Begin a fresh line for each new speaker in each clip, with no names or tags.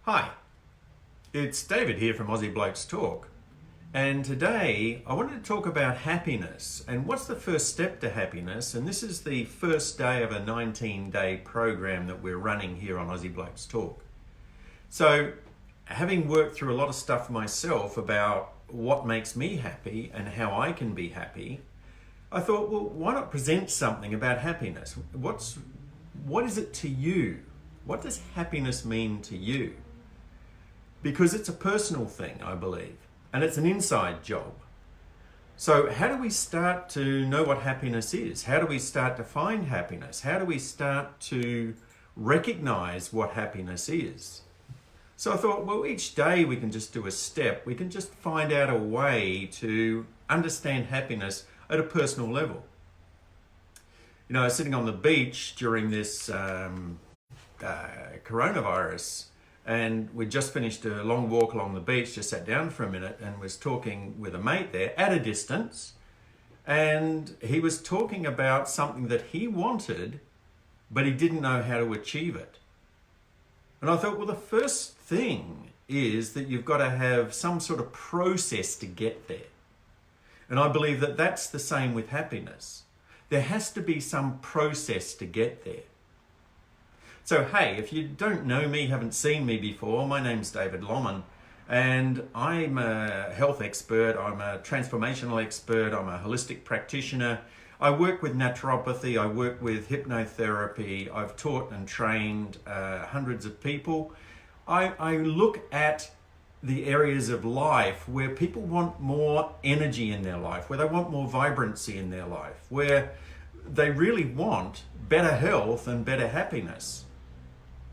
Hi, it's David here from Aussie Blokes Talk, and today I wanted to talk about happiness and what's the first step to happiness. And this is the first day of a 19-day program that we're running here on Aussie Blokes Talk. So, having worked through a lot of stuff myself about what makes me happy and how I can be happy, I thought, well, why not present something about happiness? What is it to you? What does happiness mean to you? Because it's a personal thing, I believe, and it's an inside job. So how do we start to know what happiness is? How do we start to find happiness? How do we start to recognize what happiness is? So I thought, well, each day we can just do a step. We can just find out a way to understand happiness at a personal level. You know, I was sitting on the beach during this coronavirus, and we just finished a long walk along the beach, just sat down for a minute and was talking with a mate there at a distance. And he was talking about something that he wanted, but he didn't know how to achieve it. And I thought, well, the first thing is that you've got to have some sort of process to get there. And I believe that that's the same with happiness. There has to be some process to get there. So, hey, if you don't know me, haven't seen me before, my name's David Lomman, and I'm a health expert, I'm a transformational expert, I'm a holistic practitioner. I work with naturopathy, I work with hypnotherapy, I've taught and trained hundreds of people. I look at the areas of life where people want more energy in their life, where they want more vibrancy in their life, where they really want better health and better happiness.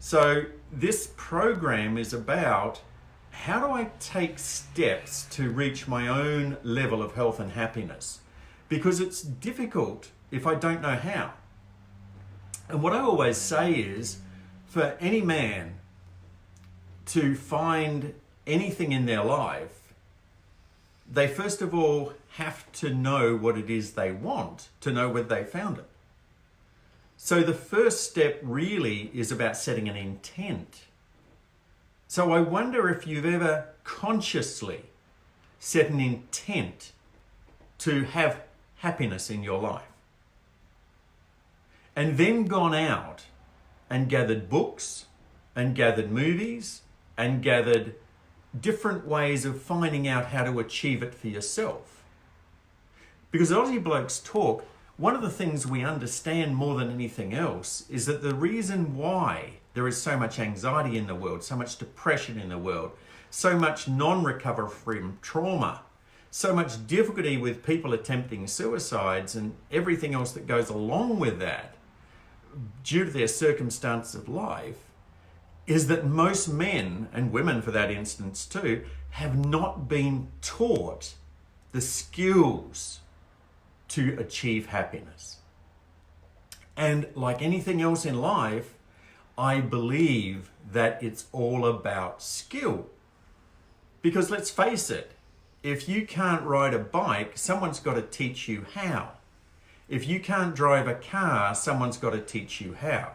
So this program is about how do I take steps to reach my own level of health and happiness? Because it's difficult if I don't know how. And what I always say is, for any man to find anything in their life, they first of all have to know what it is they want to know whether they found it. So the first step really is about setting an intent. So I wonder if you've ever consciously set an intent to have happiness in your life, and then gone out and gathered books and gathered movies and gathered different ways of finding out how to achieve it for yourself. Because at Aussie Blokes Talk, one of the things we understand more than anything else is that the reason why there is so much anxiety in the world, so much depression in the world, so much non-recover from trauma, so much difficulty with people attempting suicides and everything else that goes along with that due to their circumstance of life, is that most men, and women for that instance too, have not been taught the skills to achieve happiness. And like anything else in life, I believe that it's all about skill. Because let's face it, if you can't ride a bike, someone's got to teach you how. If you can't drive a car, someone's got to teach you how.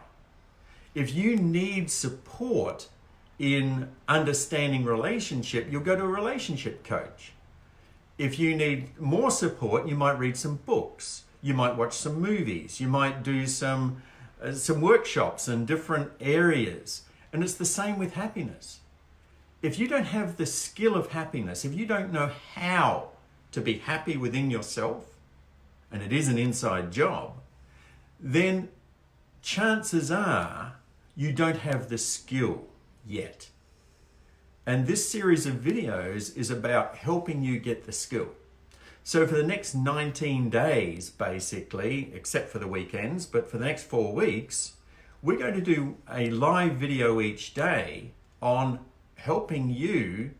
If you need support in understanding relationship, you'll go to a relationship coach. If you need more support, you might read some books. You might watch some movies. You might do some workshops in different areas. And it's the same with happiness. If you don't have the skill of happiness, if you don't know how to be happy within yourself, and it is an inside job, then chances are you don't have the skill yet. And this series of videos is about helping you get the skill. So for the next 19 days, basically, except for the weekends, but for the next 4 weeks, we're going to do a live video each day on helping you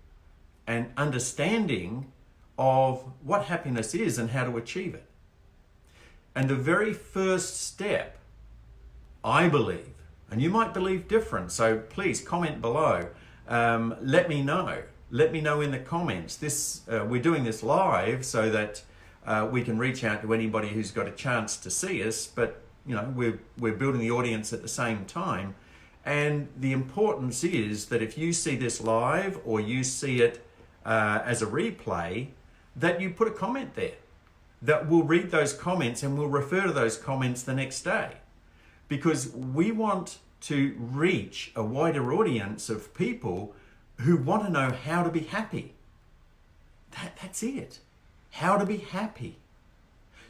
and understanding of what happiness is and how to achieve it. And the very first step, I believe, and you might believe different, so please comment below. Let me know. Let me know in the comments. We're doing this live so that we can reach out to anybody who's got a chance to see us, but you know, we're building the audience at the same time. And the importance is that if you see this live or you see it as a replay, that you put a comment there. That we'll read those comments and we'll refer to those comments the next day. Because we want to reach a wider audience of people who want to know how to be happy. That's it. How to be happy.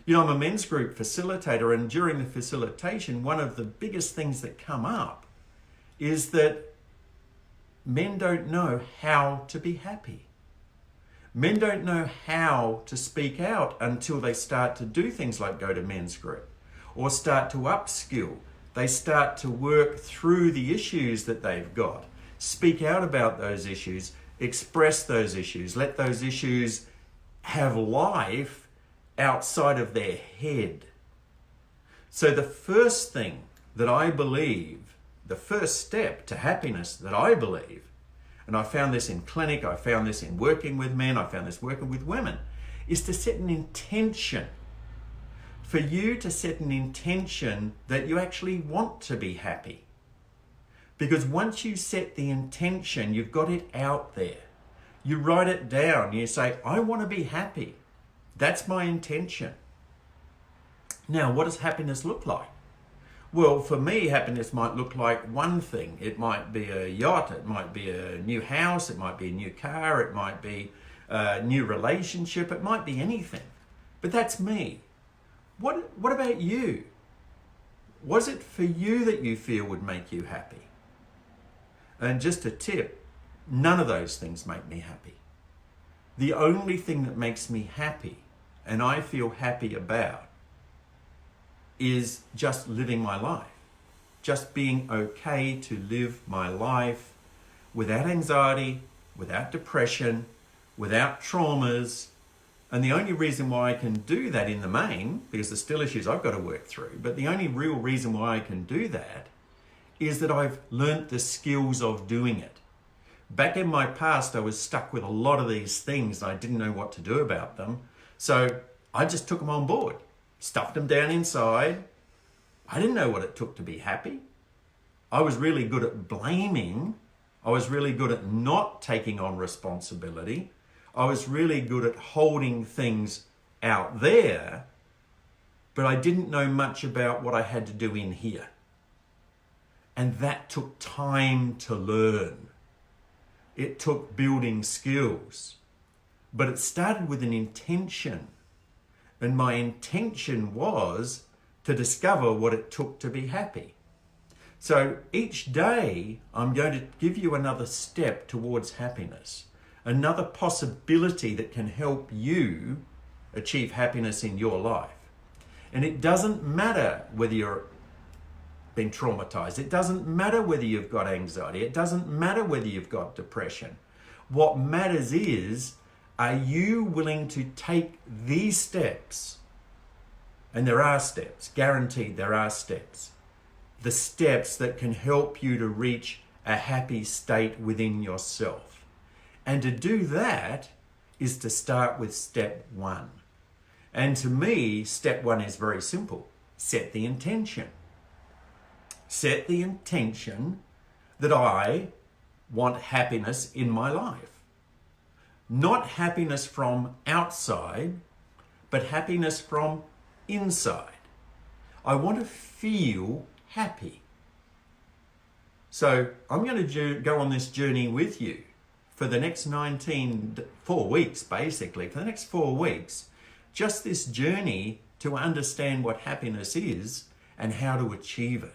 You know, I'm a men's group facilitator, and during the facilitation, one of the biggest things that come up is that men don't know how to be happy. Men don't know how to speak out until they start to do things like go to men's group or start to upskill. They start to work through the issues that they've got, speak out about those issues, express those issues, let those issues have life outside of their head. So the first thing that I believe, the first step to happiness that I believe, and I found this in clinic, I found this in working with men, I found this working with women, is to set an intention. For you to set an intention that you actually want to be happy. Because once you set the intention, you've got it out there. You write it down, you say, I want to be happy. That's my intention. Now, what does happiness look like? Well, for me, happiness might look like one thing. It might be a yacht, it might be a new house, it might be a new car, it might be a new relationship, it might be anything. But that's me. What about you? What is it for you that you feel would make you happy? And just a tip, none of those things make me happy. The only thing that makes me happy, and I feel happy about, is just living my life. Just being okay to live my life without anxiety, without depression, without traumas. And the only reason why I can do that in the main, because there's still issues I've got to work through, but the only real reason why I can do that is that I've learnt the skills of doing it. Back in my past, I was stuck with a lot of these things and I didn't know what to do about them. So I just took them on board, stuffed them down inside. I didn't know what it took to be happy. I was really good at blaming. I was really good at not taking on responsibility. I was really good at holding things out there, but I didn't know much about what I had to do in here. And that took time to learn. It took building skills, but it started with an intention. And my intention was to discover what it took to be happy. So each day, I'm going to give you another step towards happiness. Another possibility that can help you achieve happiness in your life. And it doesn't matter whether you're been traumatized. It doesn't matter whether you've got anxiety. It doesn't matter whether you've got depression. What matters is, are you willing to take these steps? And there are steps, guaranteed there are steps. The steps that can help you to reach a happy state within yourself. And to do that is to start with step one. And to me, step one is very simple. Set the intention. Set the intention that I want happiness in my life. Not happiness from outside, but happiness from inside. I want to feel happy. So I'm going to go on this journey with you for the next 4 weeks, basically, for the next 4 weeks, just this journey to understand what happiness is and how to achieve it.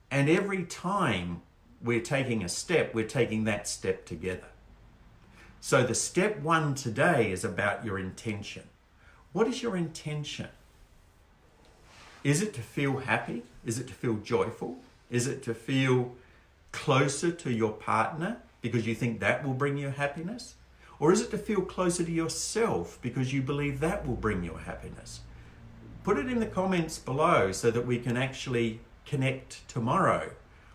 And every time we're taking a step, we're taking that step together. So the step one today is about your intention. What is your intention? Is it to feel happy? Is it to feel joyful? Is it to feel closer to your partner because you think that will bring you happiness? Or is it to feel closer to yourself because you believe that will bring you happiness? Put it in the comments below so that we can actually connect tomorrow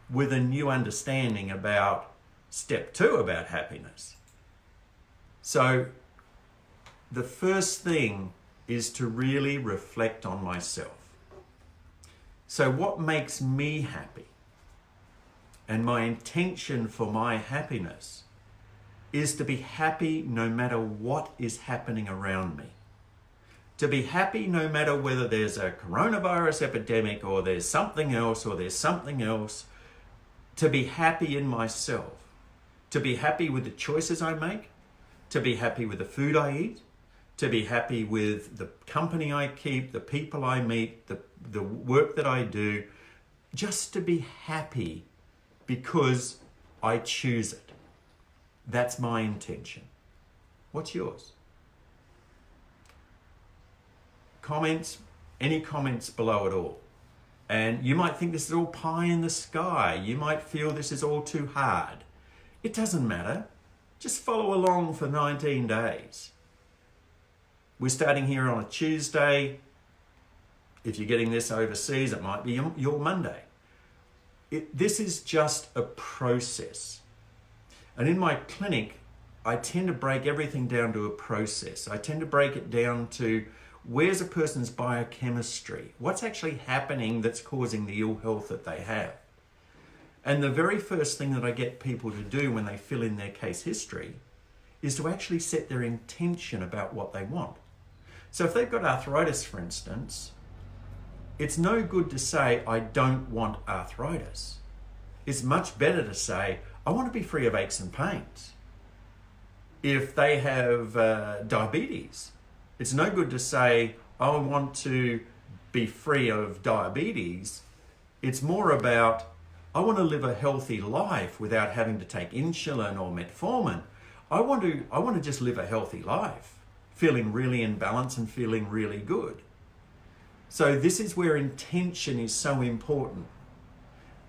with a new understanding about step two about happiness. So the first thing is to really reflect on myself. So what makes me happy? and my intention for my happiness is to be happy no matter what is happening around me. To be happy no matter whether there's a coronavirus epidemic or there's something else or there's something else. To be happy in myself. To be happy with the choices I make. To be happy with the food I eat. To be happy with the company I keep, the people I meet, the work that I do. Just to be happy because I choose it. That's my intention. What's yours? Comments, any comments below at all. And you might think this is all pie in the sky. You might feel this is all too hard. It doesn't matter. Just follow along for 19 days. We're starting here on a Tuesday. If you're getting this overseas, it might be your Monday. This is just a process. And in my clinic, I tend to break everything down to a process. I tend to break it down to where's a person's biochemistry? What's actually happening that's causing the ill health that they have? And the very first thing that I get people to do when they fill in their case history is to actually set their intention about what they want. So if they've got arthritis, for instance, it's no good to say, I don't want arthritis. It's much better to say, I want to be free of aches and pains. If they have diabetes, it's no good to say, I want to be free of diabetes. It's more about, I want to live a healthy life without having to take insulin or metformin. I want to just live a healthy life, feeling really in balance and feeling really good. So this is where intention is so important,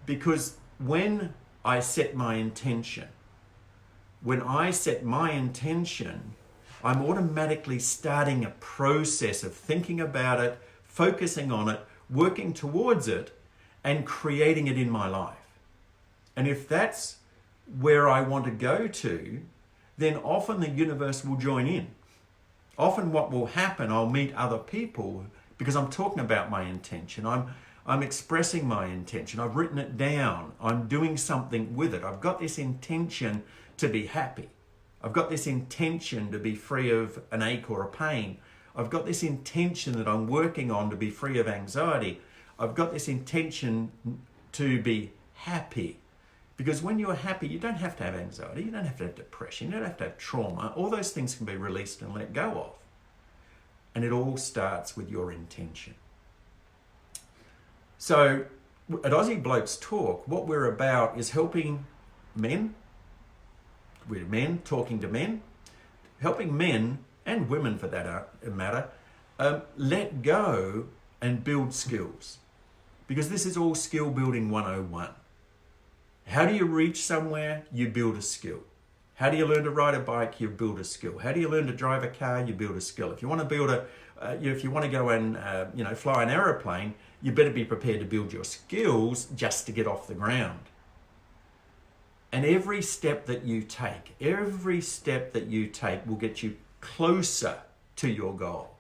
because when I set my intention, I'm automatically starting a process of thinking about it, focusing on it, working towards it, and creating it in my life. And if that's where I want to go to, then often the universe will join in. Often what will happen, I'll meet other people because I'm talking about my intention. I'm expressing my intention. I've written it down. I'm doing something with it. I've got this intention to be happy. I've got this intention to be free of an ache or a pain. I've got this intention that I'm working on to be free of anxiety. I've got this intention to be happy. Because when you're happy, you don't have to have anxiety. You don't have to have depression. You don't have to have trauma. All those things can be released and let go of. And it all starts with your intention. So at Aussie Blokes Talk, what we're about is helping men. We're men talking to men, helping men and women for that matter, let go and build skills. Because this is all skill building 101. How do you reach somewhere? You build a skill. How do you learn to ride a bike? You build a skill. How do you learn to drive a car? You build a skill. If you want to build if you want to go and fly an aeroplane, you better be prepared to build your skills just to get off the ground. And every step that you take will get you closer to your goal.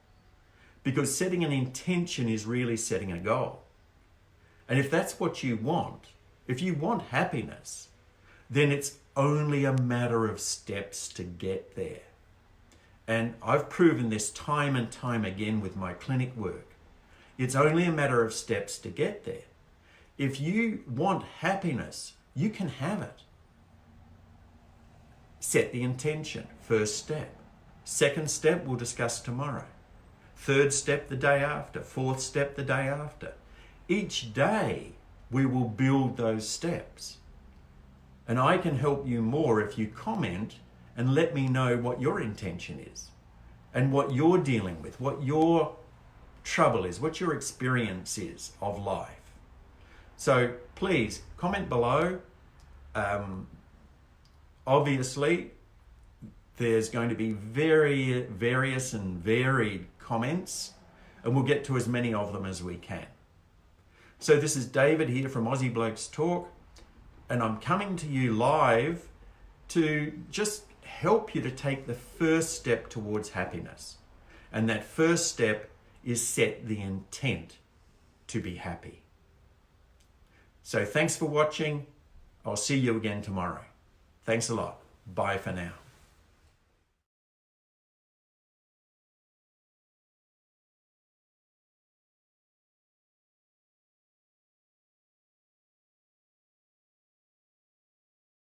Because setting an intention is really setting a goal. And if that's what you want, if you want happiness, then it's only a matter of steps to get there. And I've proven this time and time again with my clinic work. It's only a matter of steps to get there. If you want happiness, you can have it. Set the intention, first step. Second step we'll discuss tomorrow. Third step the day after. Fourth step the day after. Each day we will build those steps. And I can help you more if you comment and let me know what your intention is and what you're dealing with, what your trouble is, what your experience is of life. So please comment below. Obviously, there's going to be various and varied comments, and we'll get to as many of them as we can. So this is David here from Aussie Blokes Talk, and I'm coming to you live to just help you to take the first step towards happiness. And that first step is set the intent to be happy. So thanks for watching. I'll see you again tomorrow. Thanks a lot. Bye for now.